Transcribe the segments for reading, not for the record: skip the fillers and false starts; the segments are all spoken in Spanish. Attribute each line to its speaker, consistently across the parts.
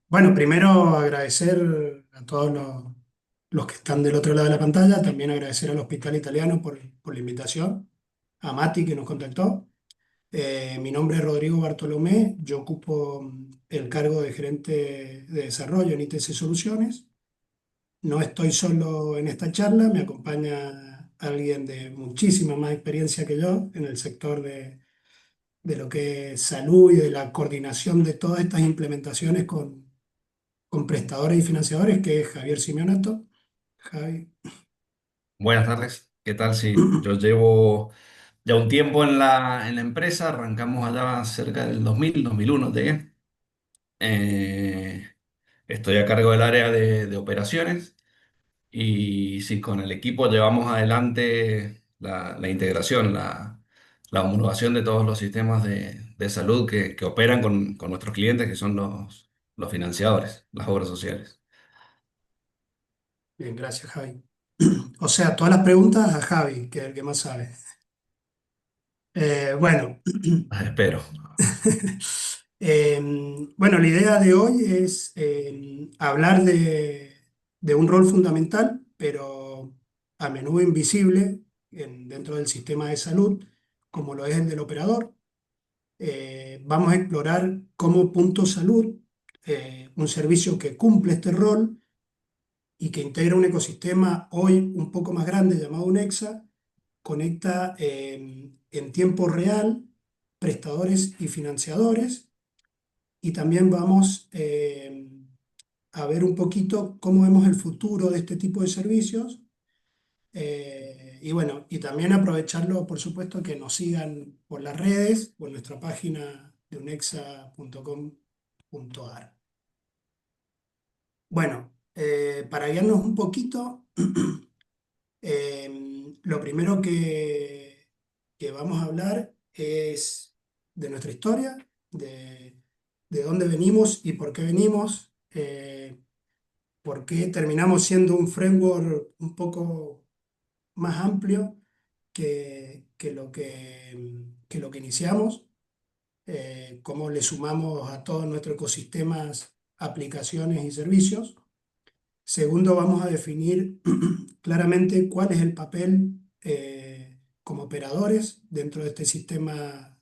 Speaker 1: Bueno, primero agradecer a todos los que están del otro lado de la pantalla, también agradecer al Hospital Italiano por la invitación, a Mati que nos contactó. Mi nombre es Rodrigo Bartolomé, yo ocupo el cargo de gerente de desarrollo en ITC Soluciones. No estoy solo en esta charla, me acompaña alguien de muchísima más experiencia que yo en el sector de lo que es salud y de la coordinación de todas estas implementaciones con prestadores y financiadores, que es Javier Simeonato. Javi,
Speaker 2: Buenas tardes, ¿qué tal? Sí, yo llevo ya un tiempo en la empresa, arrancamos allá cerca del 2001 llegué. Eh, Estoy a cargo del área de operaciones y sí, con el equipo llevamos adelante la integración, la homologación de todos los sistemas de salud que operan con nuestros clientes, que son los financiadores, las obras sociales.
Speaker 1: bien, gracias Javi. O sea, todas las preguntas a Javi, que es el que más sabe. Bueno,
Speaker 2: Espero.
Speaker 1: eh, bueno, la idea de hoy es hablar de un rol fundamental, pero a menudo invisible dentro del sistema de salud, como lo es el del operador. Vamos a explorar cómo Punto Salud, un servicio que cumple este rol y que integra un ecosistema hoy un poco más grande llamado Unexa, conecta en tiempo real prestadores y financiadores, y también vamos a ver un poquito cómo vemos el futuro de este tipo de servicios. Y bueno, y también aprovecharlo, por supuesto, que nos sigan por las redes o en nuestra página de unexa.com.ar. Bueno, para guiarnos un poquito, lo primero que vamos a hablar es de nuestra historia, de dónde venimos y por qué venimos, por qué terminamos siendo un framework un poco más amplio que lo que iniciamos, cómo le sumamos a todos nuestros ecosistemas aplicaciones y servicios. Segundo, vamos a definir claramente cuál es el papel como operadores dentro de este sistema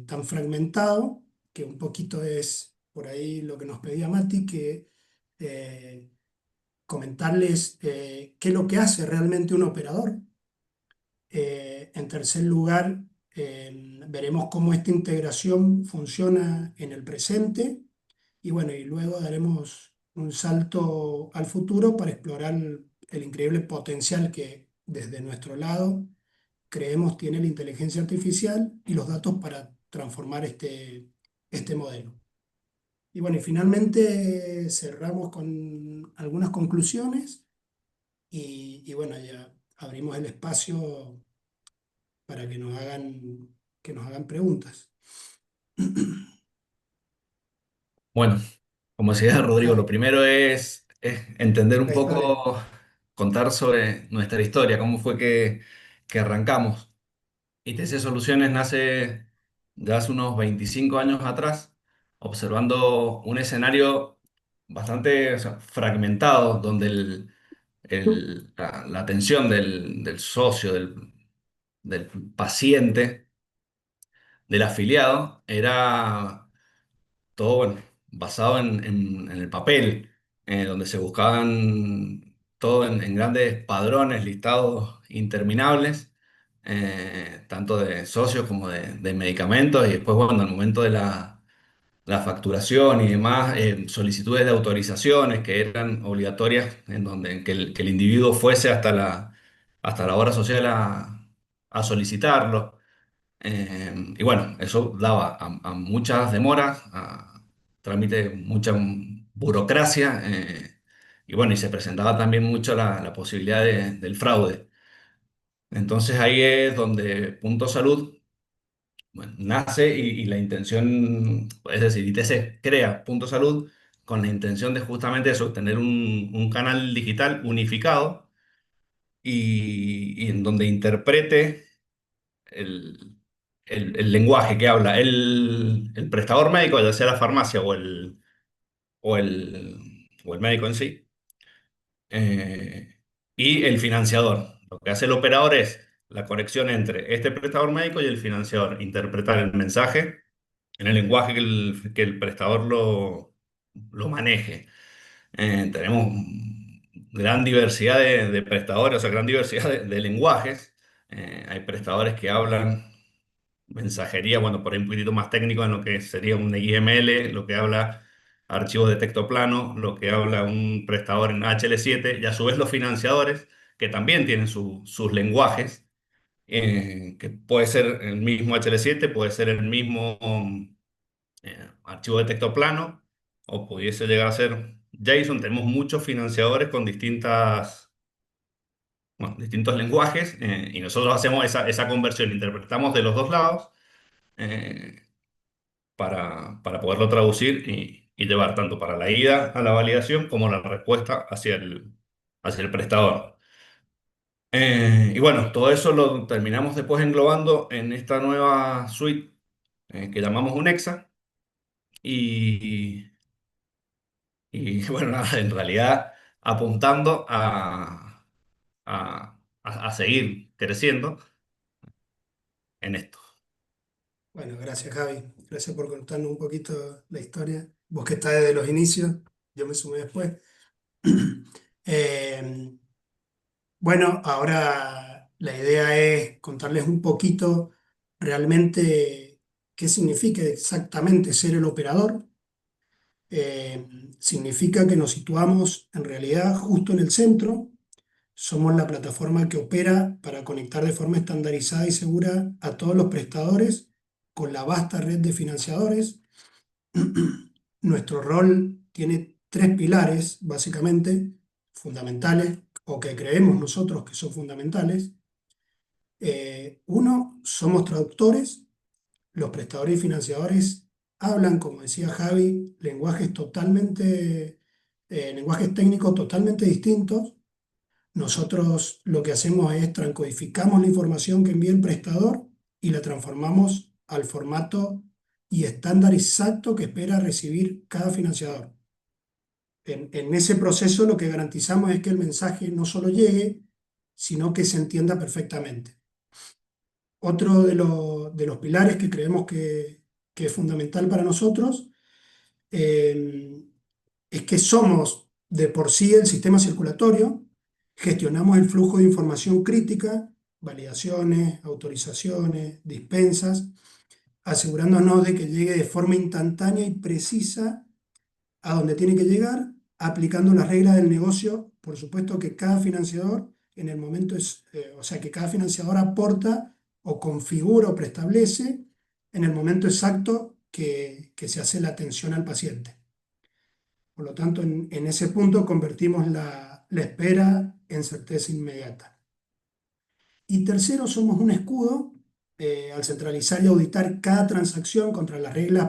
Speaker 1: tan fragmentado, que un poquito es por ahí lo que nos pedía Mati, que eh, comentarles qué es lo que hace realmente un operador. En tercer lugar, veremos cómo esta integración funciona en el presente y bueno, y luego daremos un salto al futuro para explorar el increíble potencial que desde nuestro lado creemos tiene la inteligencia artificial y los datos para transformar este modelo. Y bueno, y finalmente cerramos con algunas conclusiones y bueno, ya abrimos el espacio para que nos hagan preguntas.
Speaker 2: Bueno, como decía Rodrigo, lo
Speaker 1: Javi,
Speaker 2: primero es entender un
Speaker 1: la historia.
Speaker 2: poco, contar sobre nuestra historia, cómo fue que arrancamos. ITC Soluciones nace de hace unos 25 años atrás, observando un escenario bastante, o sea, fragmentado, donde la atención del socio, del paciente, del afiliado, era todo bueno, basado en el papel, donde se buscaban todo en grandes padrones, listados interminables, tanto de socios como de medicamentos, y después, bueno, al momento de la facturación y demás, solicitudes de autorizaciones que eran obligatorias, en donde que el individuo fuese hasta la obra social a solicitarlo. Y bueno, eso daba a muchas demoras, a trámite, mucha burocracia, y bueno, y se presentaba también mucho la posibilidad del fraude. Entonces ahí es donde Punto Salud, bueno, nace y la intención, es decir, ITC crea Punto Salud con la intención de justamente eso, tener un canal digital unificado y en donde interprete el, el lenguaje que habla el prestador médico, ya sea la farmacia o el médico en sí, eh, y el financiador. Lo que hace el operador es la conexión entre este prestador médico y el financiador, interpretar el mensaje en el lenguaje que el prestador lo maneje. Tenemos gran diversidad de prestadores, o sea, gran diversidad de lenguajes. Hay prestadores que hablan mensajería, bueno, por ahí un poquitito más técnico en lo que sería un XML, lo que habla archivos de texto plano, lo que habla un prestador en HL7, y a su vez los financiadores, que también tienen sus lenguajes, que puede ser el mismo HL7, puede ser el mismo archivo de texto plano, o pudiese llegar a ser JSON. Tenemos muchos financiadores con bueno, distintos lenguajes, y nosotros hacemos esa conversión, interpretamos de los dos lados. eh, para poderlo traducir y llevar tanto para la ida a la validación como la respuesta hacia el prestador. Y bueno, todo eso lo terminamos después englobando en esta nueva suite que llamamos Unexa. Y, y bueno, nada, en realidad apuntando a seguir creciendo en esto.
Speaker 1: Bueno, gracias Javi, gracias por contarnos un poquito la historia. Vos que estás desde los inicios, yo me sumé después. Eh, bueno, ahora la idea es contarles un poquito realmente qué significa exactamente ser el operador. Eh, Significa que nos situamos en realidad justo en el centro. Somos la plataforma que opera para conectar de forma estandarizada y segura a todos los prestadores con la vasta red de financiadores. Nuestro rol tiene tres pilares, básicamente, fundamentales, o que creemos nosotros que son fundamentales. Uno, somos traductores. Los prestadores y financiadores hablan, como decía Javi, lenguajes técnicos totalmente distintos. Nosotros lo que hacemos es transcodificamos la información que envía el prestador y la transformamos al formato y estándar exacto que espera recibir cada financiador. En ese proceso lo que garantizamos es que el mensaje no solo llegue, sino que se entienda perfectamente. Otro de los pilares que creemos que es fundamental para nosotros eh, es que somos de por sí el sistema circulatorio, gestionamos el flujo de información crítica, validaciones, autorizaciones, dispensas, asegurándonos de que llegue de forma instantánea y precisa a donde tiene que llegar, aplicando las reglas del negocio. Por supuesto que cada financiador en el momento o sea, que cada financiador aporta o configura o preestablece en el momento exacto que se hace la atención al paciente. Por lo tanto, en ese punto convertimos la espera en certeza inmediata. Y tercero, somos un escudo al centralizar y auditar cada transacción contra las reglas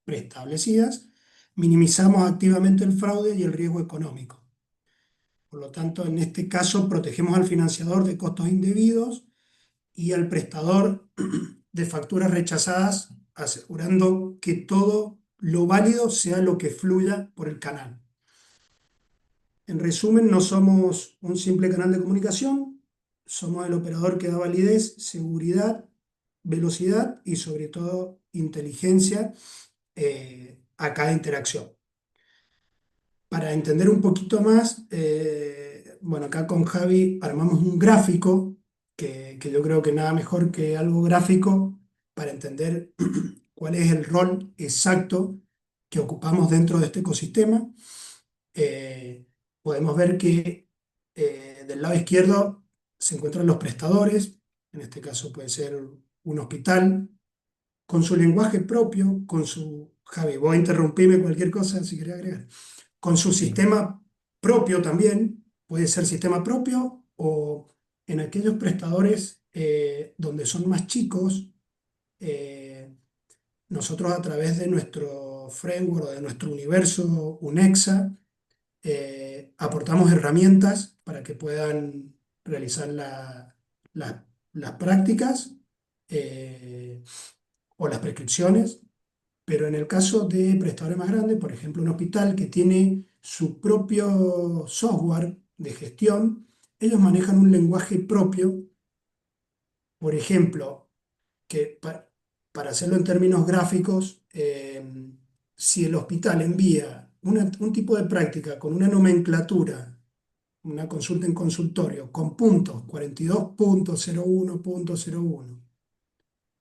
Speaker 1: preestablecidas, minimizamos activamente el fraude y el riesgo económico. Por lo tanto, en este caso, protegemos al financiador de costos indebidos y al prestador de facturas rechazadas, asegurando que todo lo válido sea lo que fluya por el canal. En resumen, no somos un simple canal de comunicación, somos el operador que da validez, seguridad, velocidad y sobre todo inteligencia a cada interacción. Para entender un poquito más, bueno, acá con Javi armamos un gráfico que yo creo que nada mejor que algo gráfico para entender cuál es el rol exacto que ocupamos dentro de este ecosistema. eh, Podemos ver que del lado izquierdo se encuentran los prestadores, en este caso puede ser un hospital, con su lenguaje propio, con su... Javi, voy a interrumpirme cualquier cosa si querés agregar. Con su sistema propio también, puede ser sistema propio o en aquellos prestadores donde son más chicos, eh, nosotros a través de nuestro framework o de nuestro universo UNEXA, aportamos herramientas para que puedan realizar las prácticas o las prescripciones. Pero en el caso de prestadores más grandes, por ejemplo, un hospital que tiene su propio software de gestión, ellos manejan un lenguaje propio. Por ejemplo, para hacerlo en términos gráficos, si el hospital envía un tipo de práctica con una nomenclatura, una consulta en consultorio, con puntos 42.01.01,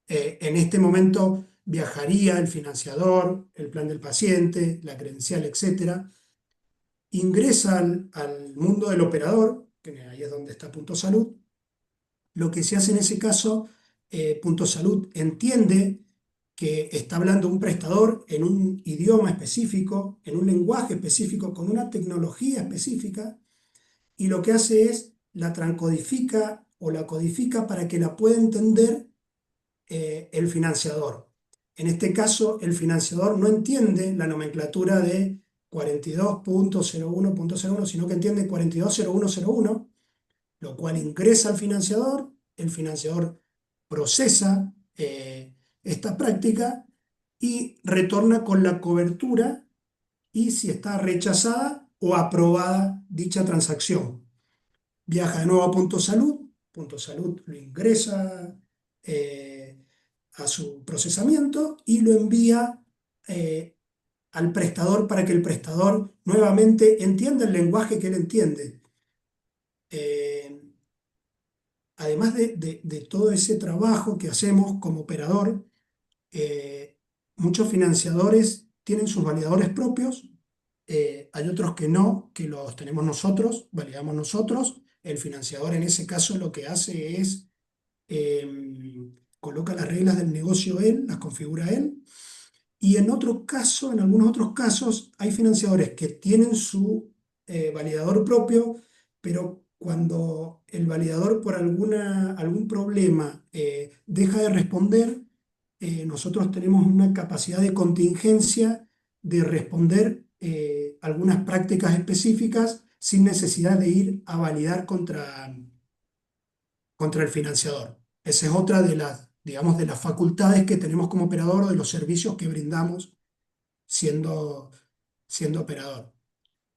Speaker 1: en este momento viajaría el financiador, el plan del paciente, la credencial, etcétera, ingresa al mundo del operador, que ahí es donde está Punto Salud. Lo que se hace en ese caso, Punto Salud entiende que está hablando un prestador en un idioma específico, en un lenguaje específico, con una tecnología específica, y lo que hace es la transcodifica o la codifica para que la pueda entender el financiador. En este caso, el financiador no entiende la nomenclatura de 42.01.01, sino que entiende 42.01.01, lo cual ingresa al financiador, el financiador procesa esta práctica y retorna con la cobertura y si está rechazada o aprobada dicha transacción. Viaja de nuevo a Punto Salud lo ingresa a su procesamiento y lo envía eh, al prestador para que el prestador nuevamente entienda el lenguaje que él entiende. Eh, Además de todo ese trabajo que hacemos como operador, eh, muchos financiadores tienen sus validadores propios, hay otros que no, que los tenemos nosotros, validamos nosotros. El financiador en ese caso lo que hace es coloca las reglas del negocio él, las configura él. Y en otro caso, en algunos otros casos, hay financiadores que tienen su validador propio, pero cuando el validador por algún problema deja de responder, nosotros tenemos una capacidad de contingencia de responder algunas prácticas específicas sin necesidad de ir a validar contra el financiador. Esa es otra de las, digamos, de las facultades que tenemos como operador o de los servicios que brindamos siendo, siendo operador.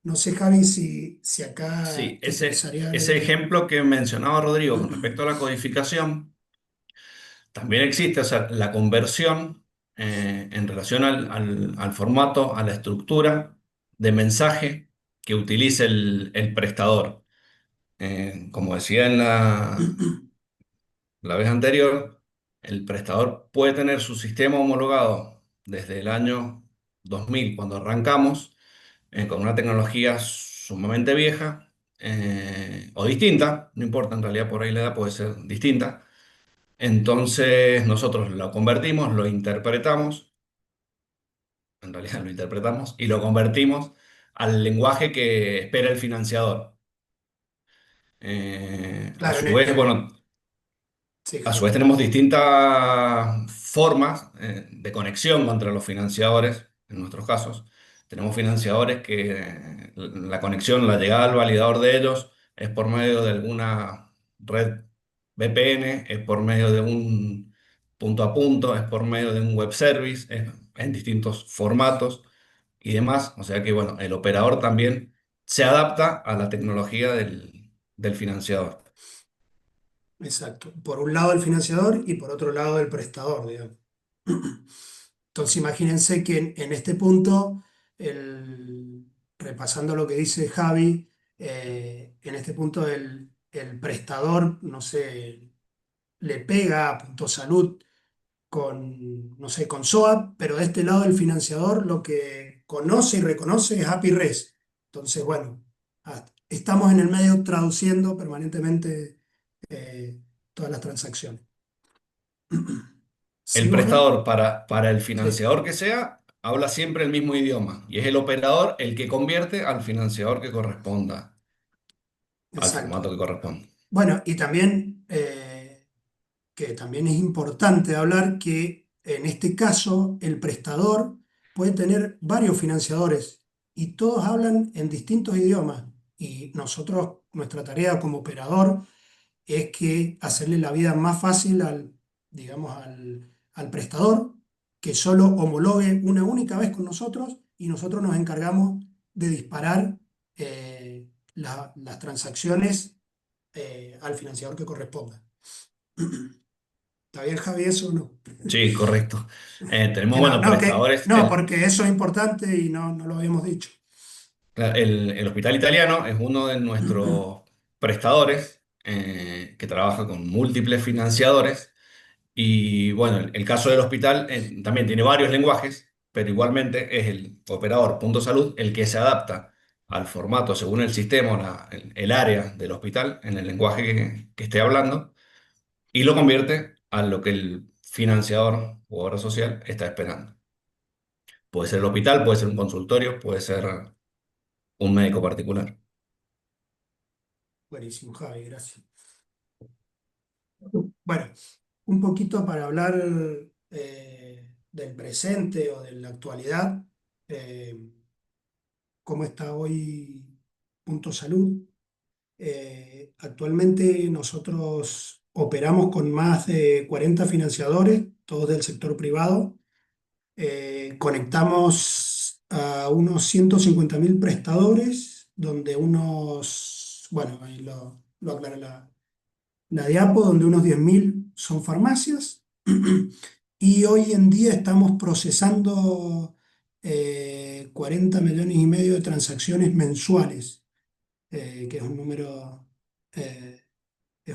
Speaker 1: No sé, Javi, si
Speaker 2: Sí,
Speaker 1: acá te interesaría
Speaker 2: ese
Speaker 1: agregar.
Speaker 2: ejemplo que mencionaba Rodrigo con respecto a la codificación, también existe, o sea, la conversión en relación al formato, a la estructura de mensaje que utilice el prestador. Como decía en la vez anterior, el prestador puede tener su sistema homologado desde el año 2000, cuando arrancamos, con una tecnología sumamente vieja o distinta, no importa, en realidad por ahí la edad puede ser distinta. Entonces nosotros lo convertimos, lo interpretamos, en realidad lo interpretamos y lo convertimos al lenguaje que espera el financiador. A
Speaker 1: Claro,
Speaker 2: su vez, bueno,
Speaker 1: sí,
Speaker 2: a su
Speaker 1: Javi.
Speaker 2: vez tenemos distintas formas de conexión contra los financiadores, en nuestros casos. Tenemos financiadores que la conexión, la llegada al validador de ellos es por medio de alguna red VPN, es por medio de un punto a punto, es por medio de un web service, es en distintos formatos y demás. O sea que, bueno, el operador también se adapta a la tecnología del financiador.
Speaker 1: Exacto. Por un lado el financiador y por otro lado el prestador, digamos. Entonces imagínense que en este punto, repasando lo que dice Javi, en este punto el prestador, no sé, le pega a Punto Salud con, no sé, con SOAP, pero de este lado el financiador lo que conoce y reconoce es API REST. Entonces, bueno, estamos en el medio traduciendo permanentemente todas las transacciones.
Speaker 2: El
Speaker 1: ¿Sigo acá?
Speaker 2: prestador para el
Speaker 1: Sí,
Speaker 2: financiador que sea, habla siempre el mismo idioma y es el operador el que convierte al financiador que corresponda, al formato
Speaker 1: exacto.
Speaker 2: que corresponda.
Speaker 1: Bueno, y también que también es importante hablar que en este caso el prestador puede tener varios financiadores y todos hablan en distintos idiomas. Y nosotros, nuestra tarea como operador es que hacerle la vida más fácil al, digamos, al prestador, que solo homologue una única vez con nosotros y nosotros nos encargamos de disparar las transacciones al financiador que corresponda. ¿Está bien, Javi, eso o no?
Speaker 2: Sí, correcto. Tenemos,
Speaker 1: Que no,
Speaker 2: bueno,
Speaker 1: no, que,
Speaker 2: prestadores.
Speaker 1: no, porque eso es importante y no lo habíamos dicho.
Speaker 2: El Hospital Italiano es uno de nuestros prestadores que trabaja con múltiples financiadores. Y bueno, el caso del hospital también tiene varios lenguajes, pero igualmente es el operador Punto Salud el que se adapta al formato según el sistema o el área del hospital en el lenguaje que esté hablando y lo convierte a lo que el financiador o obra social está esperando. Puede ser el hospital, puede ser un consultorio, puede ser un médico particular.
Speaker 1: Buenísimo, Javi, gracias. Bueno, un poquito para hablar del presente o de la actualidad, eh, cómo está hoy Punto Salud. Actualmente nosotros operamos con más de 40 financiadores, todos del sector privado. Conectamos a unos 150.000 prestadores, donde bueno, ahí lo aclara la diapo, donde unos 10.000 son farmacias. Y hoy en día estamos procesando 40 millones y medio de transacciones mensuales, que eh, es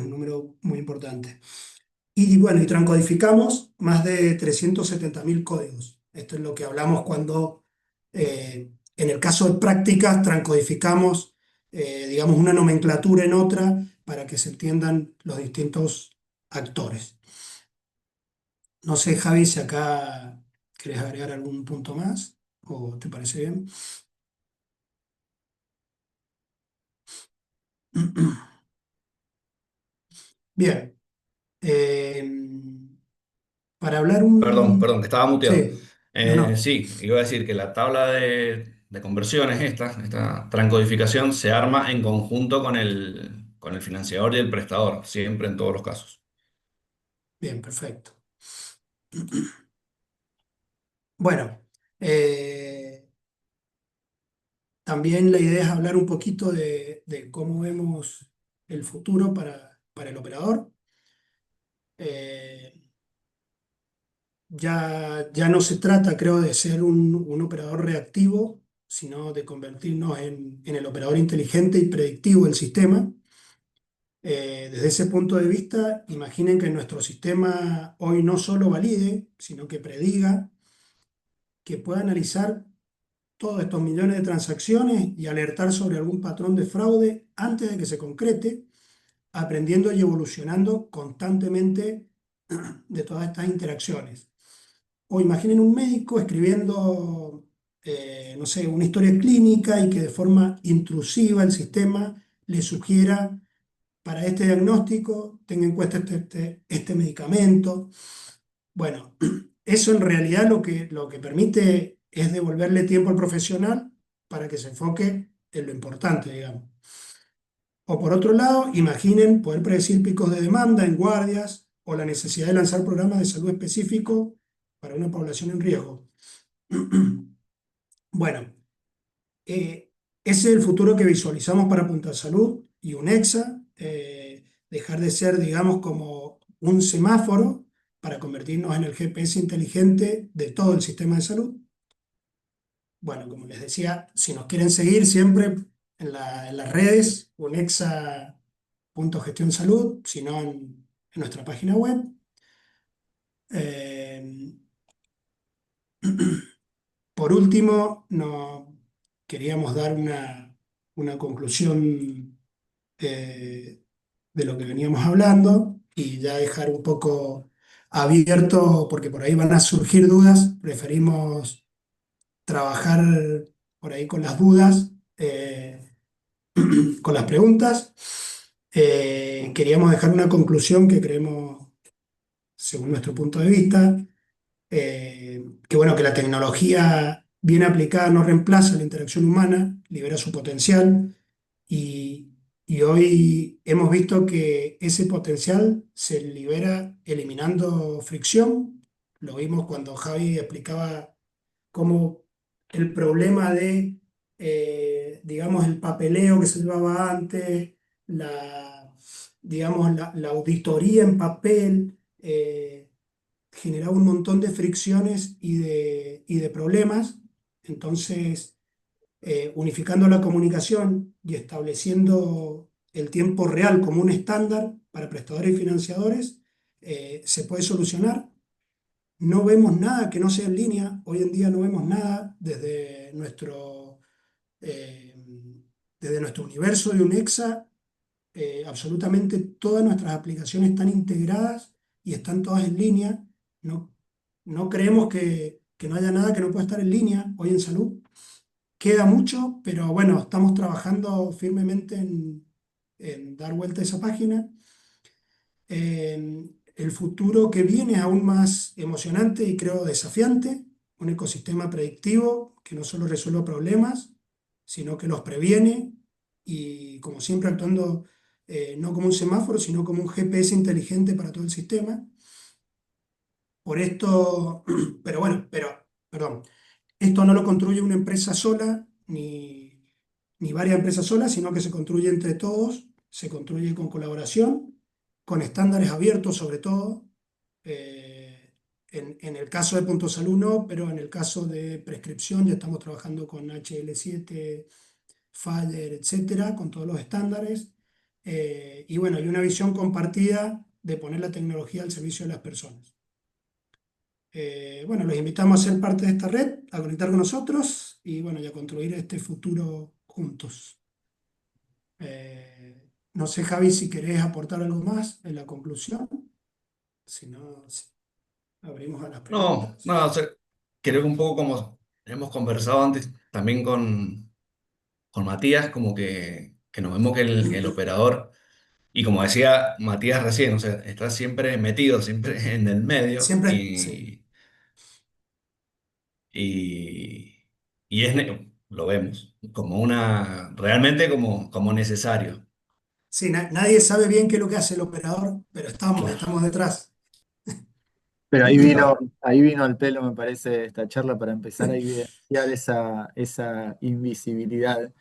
Speaker 1: un número muy importante. Y bueno, y transcodificamos más de 370.000 códigos. Esto es lo que hablamos cuando, en el caso de prácticas, transcodificamos, digamos, una nomenclatura en otra para que se entiendan los distintos actores. No sé, Javi, si acá querés agregar algún punto más o te parece bien. Bien, eh, para hablar
Speaker 2: Perdón, que estaba muteado.
Speaker 1: Sí, no, no,
Speaker 2: Sí, iba a decir que la tabla de conversiones, esta transcodificación, se arma en conjunto con el financiador y el prestador, siempre en todos los casos.
Speaker 1: bien, perfecto. Bueno, eh, también la idea es hablar un poquito de cómo vemos el futuro para el operador. Eh, ya no se trata, creo, de ser un operador reactivo, sino de convertirnos en el operador inteligente y predictivo del sistema. Desde ese punto de vista, imaginen que nuestro sistema hoy no solo valide, sino que prediga, que pueda analizar todos estos millones de transacciones y alertar sobre algún patrón de fraude antes de que se concrete, aprendiendo y evolucionando constantemente de todas estas interacciones. O imaginen un médico escribiendo, no sé, una historia clínica y que de forma intrusiva el sistema le sugiera para este diagnóstico, tenga en cuenta este medicamento. Bueno, eso en realidad lo que permite es devolverle tiempo al profesional para que se enfoque en lo importante, digamos. O por otro lado, imaginen poder predecir picos de demanda en guardias o la necesidad de lanzar programas de salud específicos para una población en riesgo. Bueno, ese es el futuro que visualizamos para Punta Salud y UNEXA, dejar de ser, digamos, como un semáforo para convertirnos en el GPS inteligente de todo el sistema de salud. Bueno, como les decía, si nos quieren seguir siempre en las redes, unexa.gestionsalud, sino en nuestra página web. Eh, por último, queríamos dar una conclusión de lo que veníamos hablando y ya dejar un poco abierto, porque por ahí van a surgir dudas, preferimos trabajar por ahí con las dudas, con las preguntas. Queríamos dejar una conclusión que creemos, según nuestro punto de vista, que bueno, que la tecnología bien aplicada no reemplaza la interacción humana, libera su potencial y, y hoy hemos visto que ese potencial se libera eliminando fricción, Lo vimos cuando Javi explicaba cómo el problema de, digamos, el papeleo que se llevaba antes, la, digamos, la auditoría en papel, generaba un montón de fricciones y de problemas. Entonces, unificando la comunicación y estableciendo el tiempo real como un estándar para prestadores y financiadores, se puede solucionar. No vemos nada que no sea en línea. Hoy en día no vemos nada eh, desde nuestro universo de UNEXA. Absolutamente todas nuestras aplicaciones están integradas y están todas en línea. No, no creemos que no haya nada que no pueda estar en línea hoy en salud. Queda mucho, pero bueno, estamos trabajando firmemente en dar vuelta a esa página. El futuro que viene es aún más emocionante y creo desafiante, un ecosistema predictivo que no solo resuelve problemas, sino que los previene y como siempre actuando no como un semáforo, sino como un GPS inteligente para todo el sistema. Por esto, pero bueno, perdón, esto no lo construye una empresa sola ni varias empresas solas, sino que se construye entre todos, se construye con colaboración, con estándares abiertos sobre todo. En el caso de Punto Salud no, pero en el caso de prescripción ya estamos trabajando con HL7, Faller, etcétera, con todos los estándares. Y bueno, hay una visión compartida de poner la tecnología al servicio de las personas. Bueno, los invitamos a ser parte de esta red, a conectar con nosotros y bueno, y a construir este futuro juntos. No sé, Javi, si querés aportar algo más en la conclusión, si no, sí, abrimos a las
Speaker 2: No,
Speaker 1: preguntas.
Speaker 2: no, o sea, creo que un poco como hemos conversado antes también con Matías, como que nos vemos que el operador, y como decía Matías recién, o sea, está siempre metido, siempre en el medio,
Speaker 1: Siempre, sí.
Speaker 2: y, lo vemos como realmente como necesario.
Speaker 1: Sí, nadie sabe bien qué es lo que hace el operador, pero
Speaker 2: Claro,
Speaker 1: estamos detrás.
Speaker 3: Pero
Speaker 2: claro.
Speaker 3: ahí vino al pelo, me parece, esta charla para empezar a evidenciar esa invisibilidad